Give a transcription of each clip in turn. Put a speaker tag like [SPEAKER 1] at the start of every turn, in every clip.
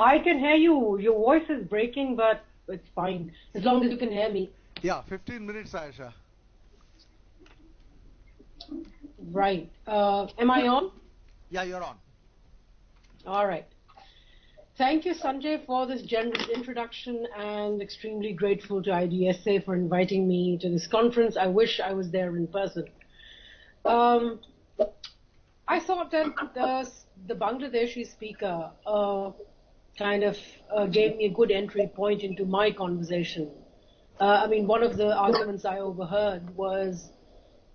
[SPEAKER 1] I can hear you. Your voice is breaking, but it's fine. As long as you can hear me.
[SPEAKER 2] Yeah, 15 minutes, Ayesha.
[SPEAKER 1] Right. Am I on?
[SPEAKER 2] Yeah, you're on.
[SPEAKER 1] All right. Thank you, Sanjay, for this generous introduction, and extremely grateful to IDSA for inviting me to this conference. I wish I was there in person. I thought that the Bangladeshi speaker kind of gave me a good entry point into my conversation. I mean, one of the arguments I overheard was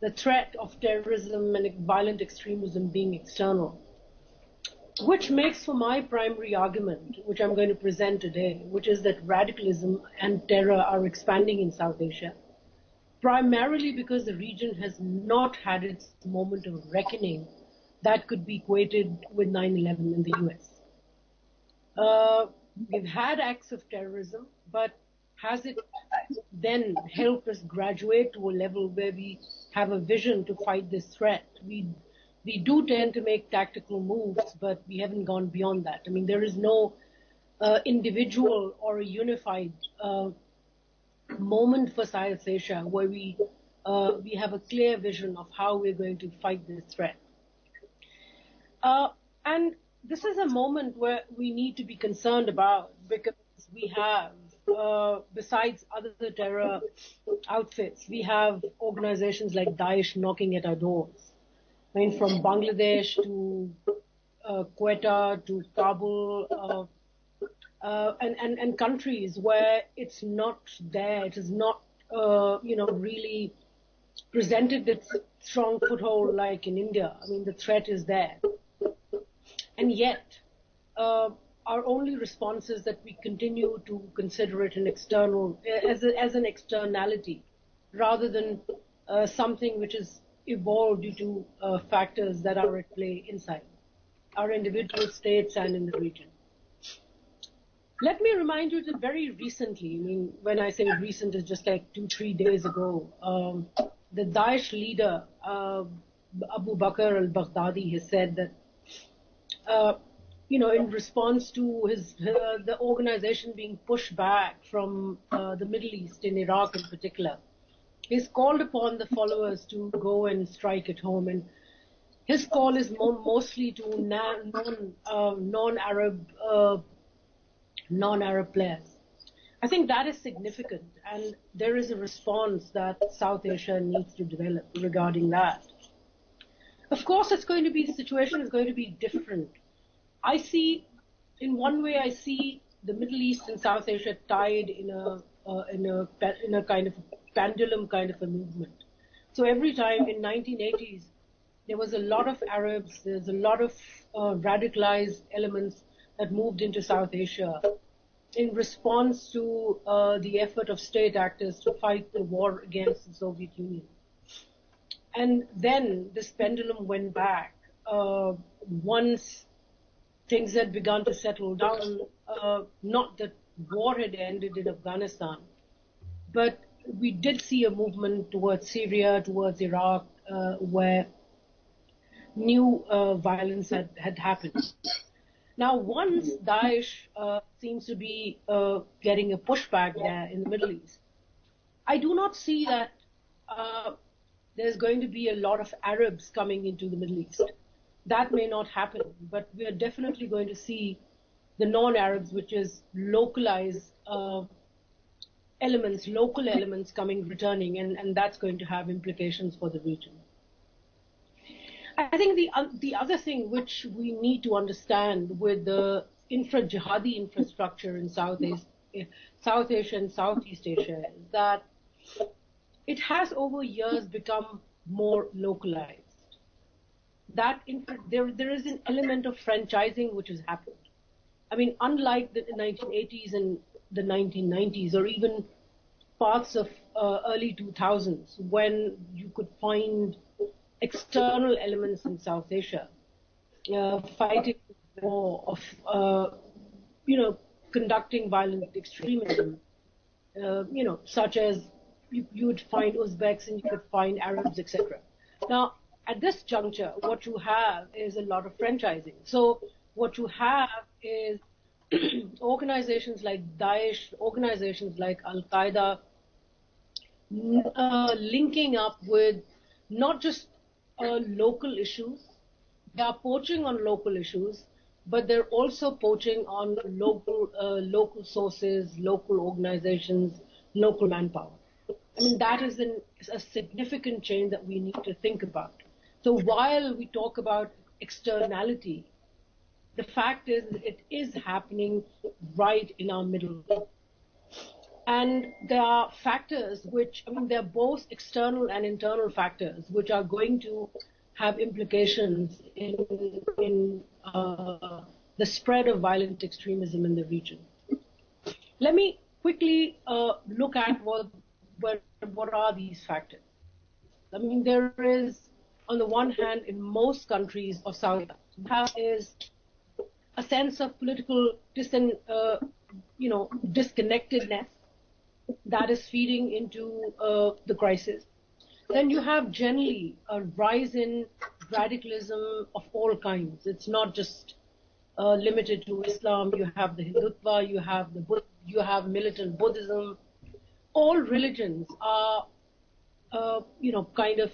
[SPEAKER 1] the threat of terrorism and violent extremism being external, which makes for my primary argument, which I'm going to present today, which is that radicalism and terror are expanding in South Asia, primarily because the region has not had its moment of reckoning that could be equated with 9/11 in the US. We've had acts of terrorism, but has it then helped us graduate to a level where we have a vision to fight this threat? We do tend to make tactical moves, but we haven't gone beyond that. I mean, there is no individual or a unified moment for South Asia where we have a clear vision of how we're going to fight this threat. And this is a moment where we need to be concerned about, because we have, besides other terror outfits, we have organizations like Daesh knocking at our doors. I mean, from Bangladesh to Quetta to Kabul, and countries where it's not there, it is not, really presented its strong foothold like in India. I mean, the threat is there. And yet, our only response is that we continue to consider it an external, as an externality, rather than something which is evolved due to factors that are at play inside our individual states and in the region. Let me remind you that very recently, I mean, when I say recent, it's just like 2-3 days ago, the Daesh leader, Abu Bakr al-Baghdadi, has said that in response to the organization being pushed back from the Middle East, in Iraq in particular, he's called upon the followers to go and strike at home. And his call is mostly to non-Arab players. I think that is significant, and there is a response that South Asia needs to develop regarding that. Of course, the situation is going to be different. I see, in one way, I see the Middle East and South Asia tied in a kind of pendulum kind of a movement. So every time in 1980s, there was a lot of Arabs, there's a lot of radicalized elements that moved into South Asia in response to the effort of state actors to fight the war against the Soviet Union. And then this pendulum went back once things had begun to settle down. Not that war had ended in Afghanistan, but we did see a movement towards Syria, towards Iraq, where new violence had happened. Now, once Daesh seems to be getting a pushback there in the Middle East, I do not see that there's going to be a lot of Arabs coming into the Middle East. That may not happen, but we are definitely going to see the non-Arabs, which is localized elements, local elements returning, and that's going to have implications for the region. I think the other thing which we need to understand with the jihadi infrastructure in South Asia and Southeast Asia is that it has over years become more localized. That there is an element of franchising which has happened. I mean, unlike the 1980s and the 1990s, or even parts of early 2000s, when you could find external elements in South Asia fighting the war of, conducting violent extremism, such as you would find Uzbeks and you could find Arabs, etc. Now, at this juncture, what you have is a lot of franchising. So what you have is organizations like Daesh, organizations like Al-Qaeda, linking up with not just local issues. They are poaching on local issues, but they're also poaching on local sources, local organizations, local manpower. I mean, that is a significant change that we need to think about. So while we talk about externality, the fact is that it is happening right in our middle. And there are factors which, I mean, they're both external and internal factors which are going to have implications in the spread of violent extremism in the region. Let me quickly look at what are these factors. I mean, there is, on the one hand, in most countries of South Asia, there is a sense of political disconnectedness that is feeding into the crisis. Then you have generally a rise in radicalism of all kinds. It's not just limited to Islam. You have the Hindutva, you have militant Buddhism. All religions are, kind of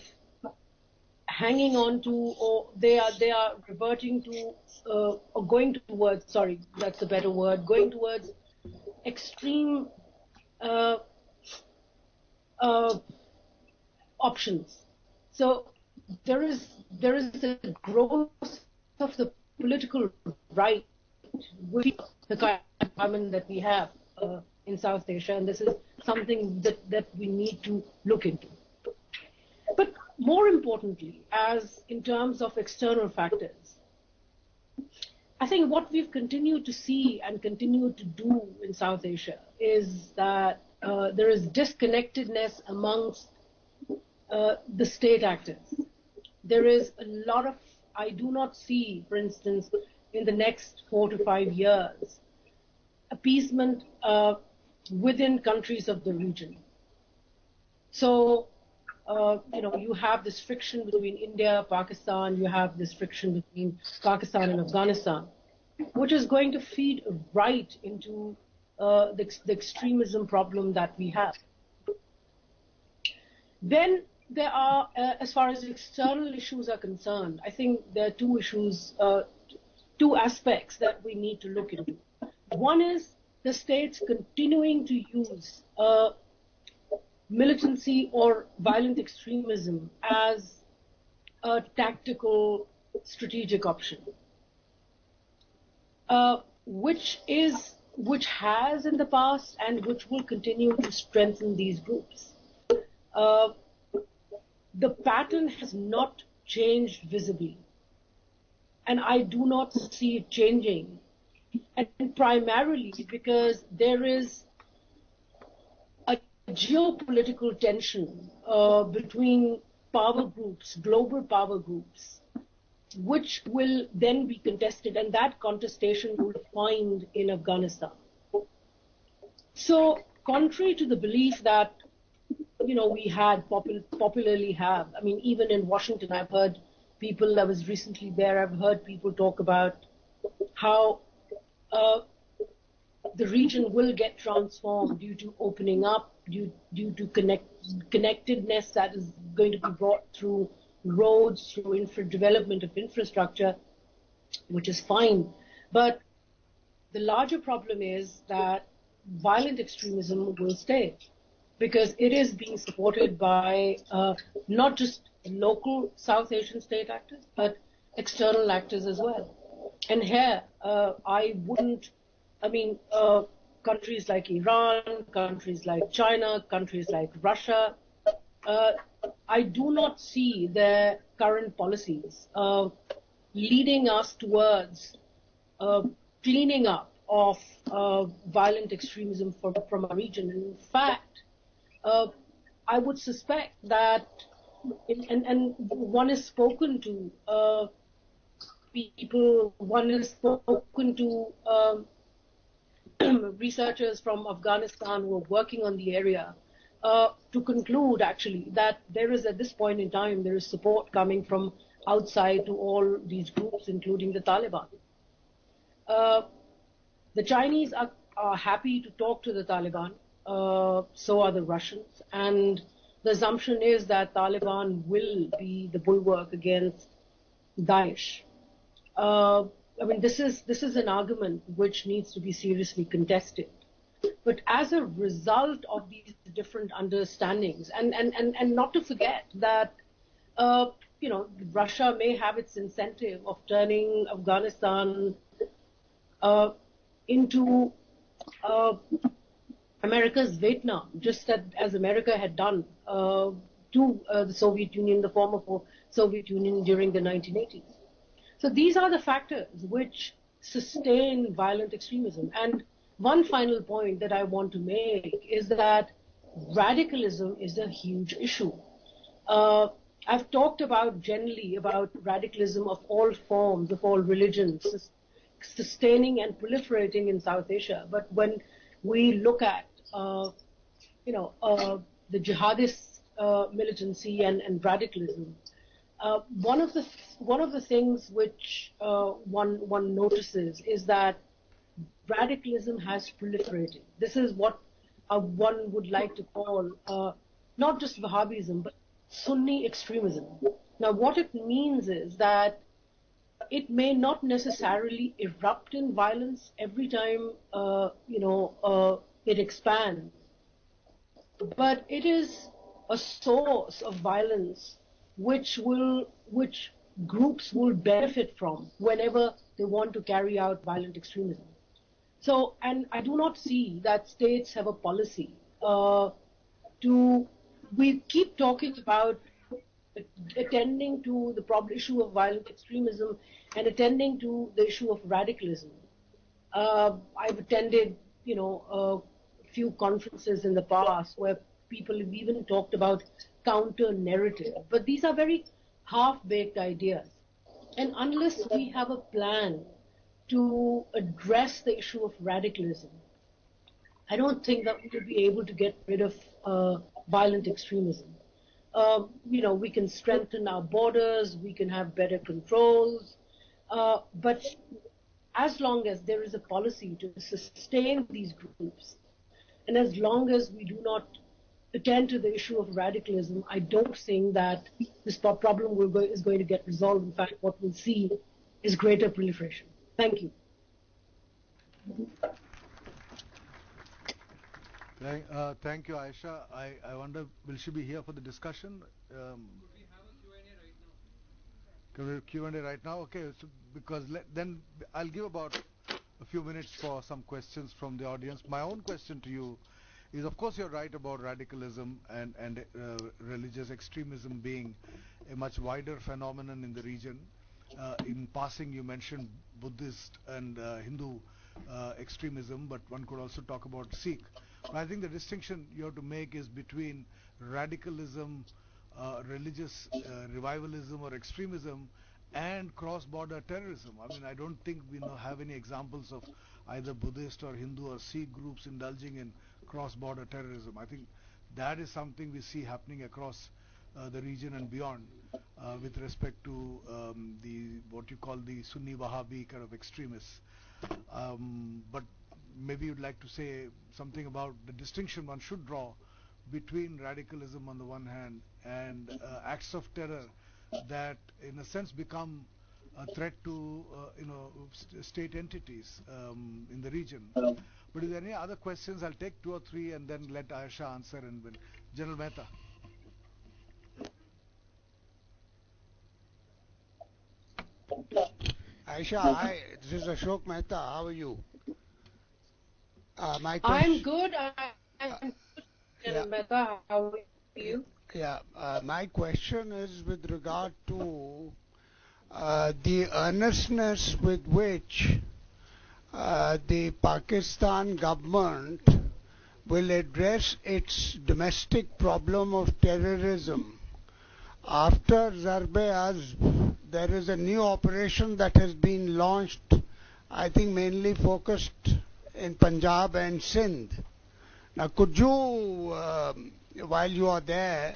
[SPEAKER 1] hanging on to, or they are reverting to, or going towards. Sorry, that's a better word. Going towards extreme options. So there is a growth of the political right with the kind of environment that we have in South Asia, and this is something that we need to look into. But more importantly, as in terms of external factors, I think what we've continued to see and continue to do in South Asia is that there is disconnectedness amongst the state actors. There is a lot of, I do not see, for instance, in the next 4 to 5 years, appeasement within countries of the region. So, you have this friction between India, Pakistan, you have this friction between Pakistan and Afghanistan, which is going to feed right into the extremism problem that we have. Then there are, as far as external issues are concerned, I think there are two aspects that we need to look into. One is the states continuing to use militancy or violent extremism as a tactical, strategic option, which has in the past and which will continue to strengthen these groups. The pattern has not changed visibly, and I do not see it changing, and primarily because there is a geopolitical tension between power groups, global power groups, which will then be contested, and that contestation will find in Afghanistan. So, contrary to the belief that we had popularly have, I mean, even in Washington, I've heard people, I was recently there, I've heard people talk about how the region will get transformed due to opening up, due to connectedness that is going to be brought through roads, through development of infrastructure, which is fine. But the larger problem is that violent extremism will stay, because it is being supported by not just local South Asian state actors, but external actors as well. And here, countries like Iran, countries like China, countries like Russia, I do not see their current policies leading us towards cleaning up of violent extremism from our region. In fact, I would suspect that, and one is spoken to people, one is spoken to researchers from Afghanistan who are working on the area, to conclude actually that there is, at this point in time, there is support coming from outside to all these groups, including the Taliban. The Chinese are happy to talk to the Taliban, so are the Russians, and the assumption is that Taliban will be the bulwark against Daesh. I mean, this is an argument which needs to be seriously contested. But as a result of these different understandings, and not to forget that, Russia may have its incentive of turning Afghanistan into America's Vietnam, just as America had done to the Soviet Union, the former Soviet Union during the 1980s. So these are the factors which sustain violent extremism. And one final point that I want to make is that radicalism is a huge issue. I've talked about generally about radicalism of all forms, of all religions, sustaining and proliferating in South Asia. But when we look at, the jihadist militancy and radicalism, one of the things which one notices is that radicalism has proliferated. This is what one would like to call not just Wahhabism, but Sunni extremism. Now, what it means is that it may not necessarily erupt in violence every time it expands, but it is a source of violence which groups will benefit from whenever they want to carry out violent extremism. So, and I do not see that states have a policy we keep talking about attending to the issue of violent extremism and attending to the issue of radicalism. I've attended, a few conferences in the past where people have even talked about counter-narrative, but these are very half-baked ideas. And unless we have a plan to address the issue of radicalism, I don't think that we will be able to get rid of violent extremism. We can strengthen our borders, we can have better controls, but as long as there is a policy to sustain these groups, and as long as we do not attend to the issue of radicalism, I don't think that this problem is going to get resolved. In fact, what we'll see is greater proliferation. Thank you.
[SPEAKER 2] Thank you, Ayesha. I wonder, will she be here for the discussion?
[SPEAKER 3] Could we have a Q&A right now?
[SPEAKER 2] Can we have Q&A right now? Okay, so because then I'll give about a few minutes for some questions from the audience. My own question to you is, of course, you're right about radicalism and religious extremism being a much wider phenomenon in the region. In passing, you mentioned Buddhist and Hindu extremism, but one could also talk about Sikh. But I think the distinction you have to make is between radicalism, religious revivalism or extremism, and cross-border terrorism. I mean, I don't think we have any examples of either Buddhist or Hindu or Sikh groups indulging in cross-border terrorism. I think that is something we see happening across the region and beyond with respect to what you call the Sunni Wahhabi kind of extremists. But maybe you'd like to say something about the distinction one should draw between radicalism on the one hand and acts of terror that in a sense become a threat to state entities in the region. But if there are any other questions, I'll take 2 or 3 and then let Ayesha answer. And General Mehta.
[SPEAKER 4] Ayesha, hi, this is Ashok Mehta. How are you?
[SPEAKER 1] I'm good. I'm good, General Mehta. How are you?
[SPEAKER 4] Yeah, my question is with regard to the earnestness with which the Pakistan government will address its domestic problem of terrorism. After Zarb-e-Azb, there is a new operation that has been launched, I think mainly focused in Punjab and Sindh. Now, could you, while you are there,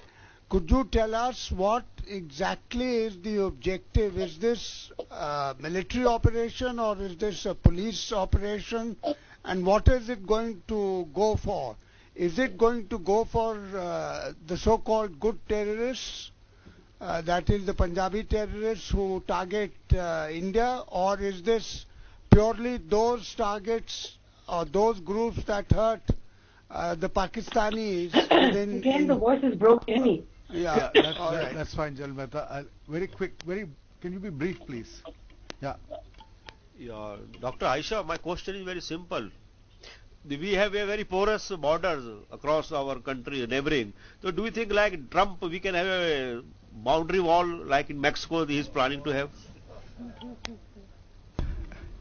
[SPEAKER 4] Could you tell us what exactly is the objective? Is this a military operation or is this a police operation? And what is it going to go for? Is it going to go for the so-called good terrorists, that is the Punjabi terrorists who target India, or is this purely those targets or those groups that hurt the Pakistanis within...
[SPEAKER 1] Again, the voice is broken.
[SPEAKER 4] Yeah,
[SPEAKER 2] That's fine, Jal Mehta. Very quick, can you be brief, please? Yeah.
[SPEAKER 5] Yeah, Dr. Ayesha, my question is very simple. We have a very porous borders across our country, neighboring. So do you think like Trump, we can have a boundary wall like in Mexico he is planning to have?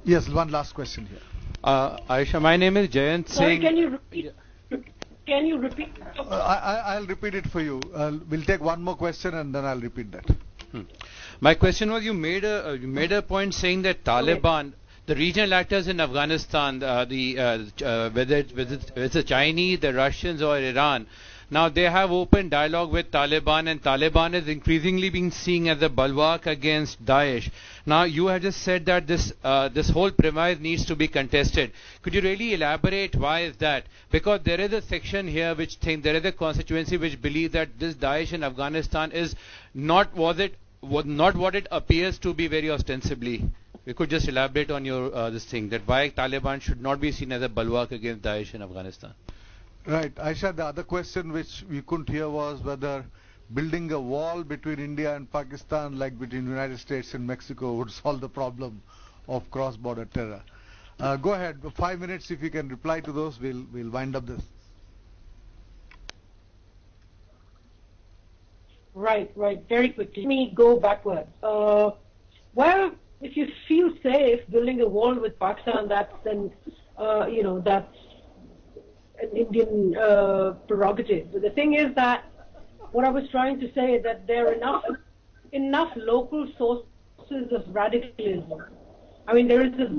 [SPEAKER 2] Yes, one last question here.
[SPEAKER 3] Ayesha, my name is Jayant
[SPEAKER 1] Sorry,
[SPEAKER 3] Singh.
[SPEAKER 1] can you repeat? Can you repeat?
[SPEAKER 2] I'll repeat it for you. We'll take one more question and then I'll repeat that.
[SPEAKER 3] My question was, you made a point saying that Taliban, the regional actors in Afghanistan, whether it's the Chinese, the Russians or Iran, now they have open dialogue with Taliban, and Taliban is increasingly being seen as a bulwark against Daesh. Now you have just said that this whole premise needs to be contested. Could you really elaborate why is that? Because there is a section here which thinks, there is a constituency which believes that this Daesh in Afghanistan is not what it appears to be very ostensibly. We could just elaborate on your this thing, that why Taliban should not be seen as a bulwark against Daesh in Afghanistan.
[SPEAKER 2] Right. Aisha, the other question which we couldn't hear was whether building a wall between India and Pakistan, like between the United States and Mexico, would solve the problem of cross-border terror. Go ahead. 5 minutes, if you can reply to those, we'll wind up this.
[SPEAKER 1] Right. Very quickly. Let me go backwards. Well, if you feel safe building a wall with Pakistan, that's then, that's an Indian prerogative. But the thing is that what I was trying to say is that there are enough local sources of radicalism. I mean, there is this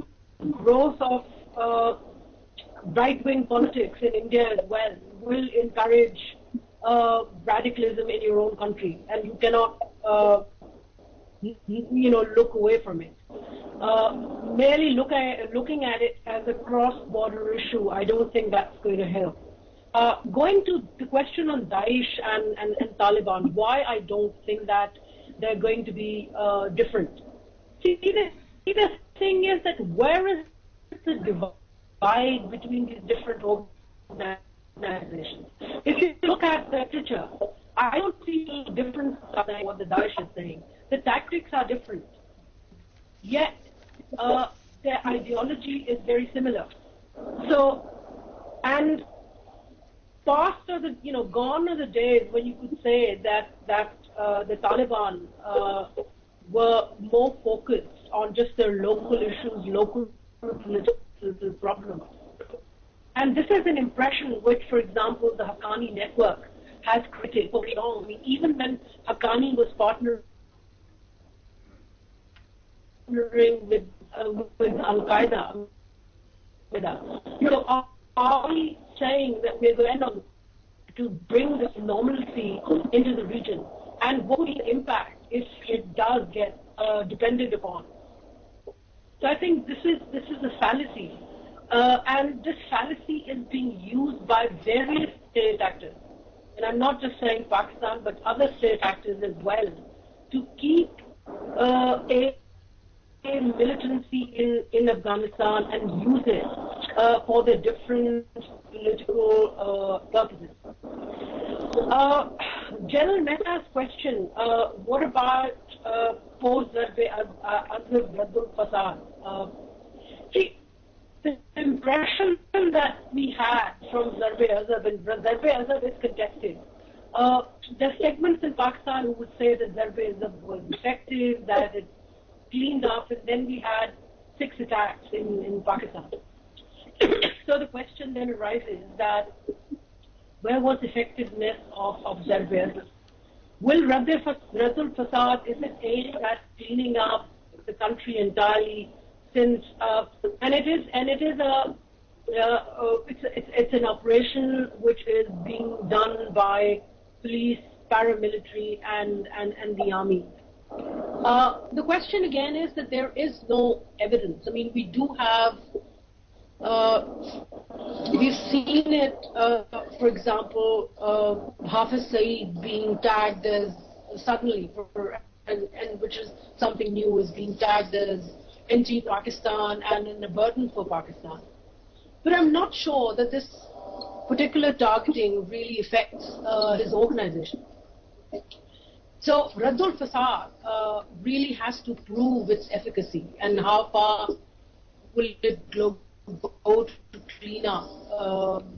[SPEAKER 1] growth of right-wing politics in India as well, will encourage radicalism in your own country, and you cannot look away from it. Merely looking at it as a cross-border issue, I don't think that's going to help. Going to the question on Daesh and Taliban, why I don't think that they're going to be different. See, the thing is that where is the divide between these different organizations? If you look at the literature, I don't see any difference in what the Daesh is saying. The tactics are different, yet their ideology is very similar. So, and past are gone are the days when you could say that the Taliban were more focused on just their local issues, local political problems. And this is an impression which, for example, the Haqqani network has created for long. I mean, even when Haqqani was partnering with Al-Qaeda, are we saying that we're going to bring this normalcy into the region? And what will be the impact if it does get depended upon? So I think this is a fallacy, and this fallacy is being used by various state actors. And I'm not just saying Pakistan, but other state actors as well, to keep a militancy in Afghanistan and use it for their different political purposes. General Mehta's question, what about post-Zarb-e Azhar Raddul Fasad? See, the impression that we had from Zarb-e Azhar, and Zarb-e Azhar is contested. There are segments in Pakistan who would say that Zarb-e Azhar was effective, that it cleaned up, and then we had 6 attacks in Pakistan. So the question then arises that where was effectiveness of Zarb-e Azhar? Will Raddul Fasad, is it aimed at cleaning up the country entirely? Since it's an operation which is being done by police, paramilitary and the army. The question again is that there is no evidence. I mean, we do have, we've seen it, for example, Hafiz Saeed being tagged as suddenly, and which is something new, is being tagged as anti-Pakistan and a burden for Pakistan. But I'm not sure that this particular targeting really affects his organization. So Raddul Fasad really has to prove its efficacy, and how far will it go to clean up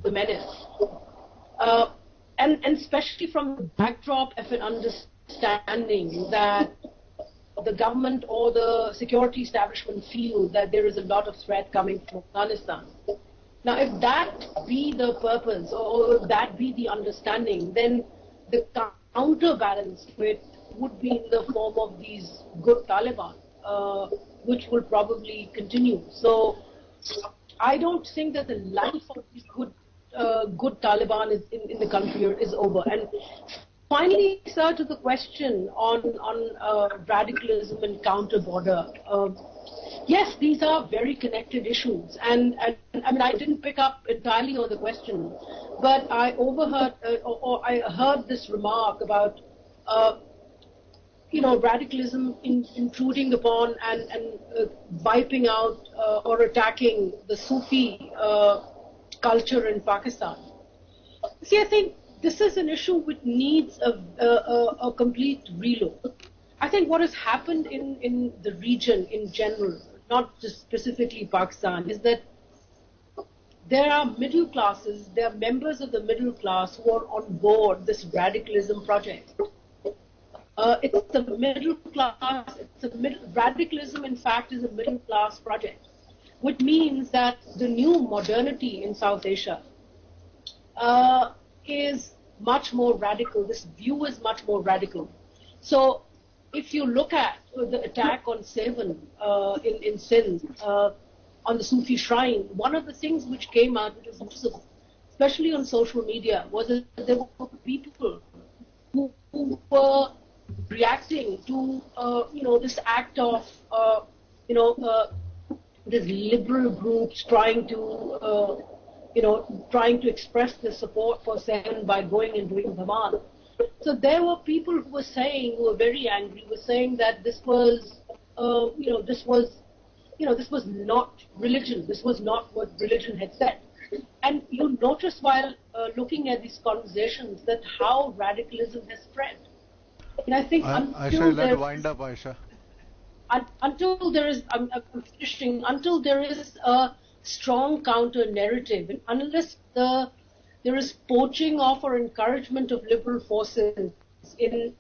[SPEAKER 1] the menace. And especially from the backdrop of an understanding that the government or the security establishment feel that there is a lot of threat coming from Afghanistan. Now, if that be the purpose, or if that be the understanding, then the counterbalance to it would be in the form of these good Taliban, which will probably continue. So I don't think that the life of these good Taliban is in the country is over. And finally, sir, to the question on radicalism and counter-border, yes, these are very connected issues. And I mean, I didn't pick up entirely on the question, but I overheard or I heard this remark about radicalism intruding upon and wiping out or attacking the Sufi culture in Pakistan. See, I think this is an issue which needs a complete reload. I think what has happened in the region in general, not just specifically Pakistan, is that there are middle classes, there are members of the middle class who are on board this radicalism project. It's a middle class, radicalism in fact is a middle class project, which means that the new modernity in South Asia is much more radical. This view is much more radical. So if you look at the attack on Sevan in Sindh, on the Sufi shrine, one of the things which came out, which was visible, especially on social media, was that there were people who were reacting to this act of these liberal groups trying to express their support for Sevan by going and doing Dhamal. So there were people who were very angry, were saying that this was not religion. This was not what religion had said. And you notice while looking at these conversations that how radicalism has spread. And I think
[SPEAKER 2] Ayesha, let it wind up, Ayesha.
[SPEAKER 1] Until there is, I'm finishing, until there is a strong counter narrative, and unless there is poaching of or encouragement of liberal forces in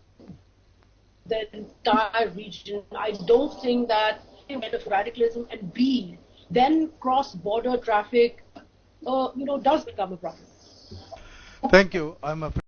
[SPEAKER 1] the entire region, I don't think that kind of radicalism and then cross-border traffic, does become a problem.
[SPEAKER 2] Thank you. I'm afraid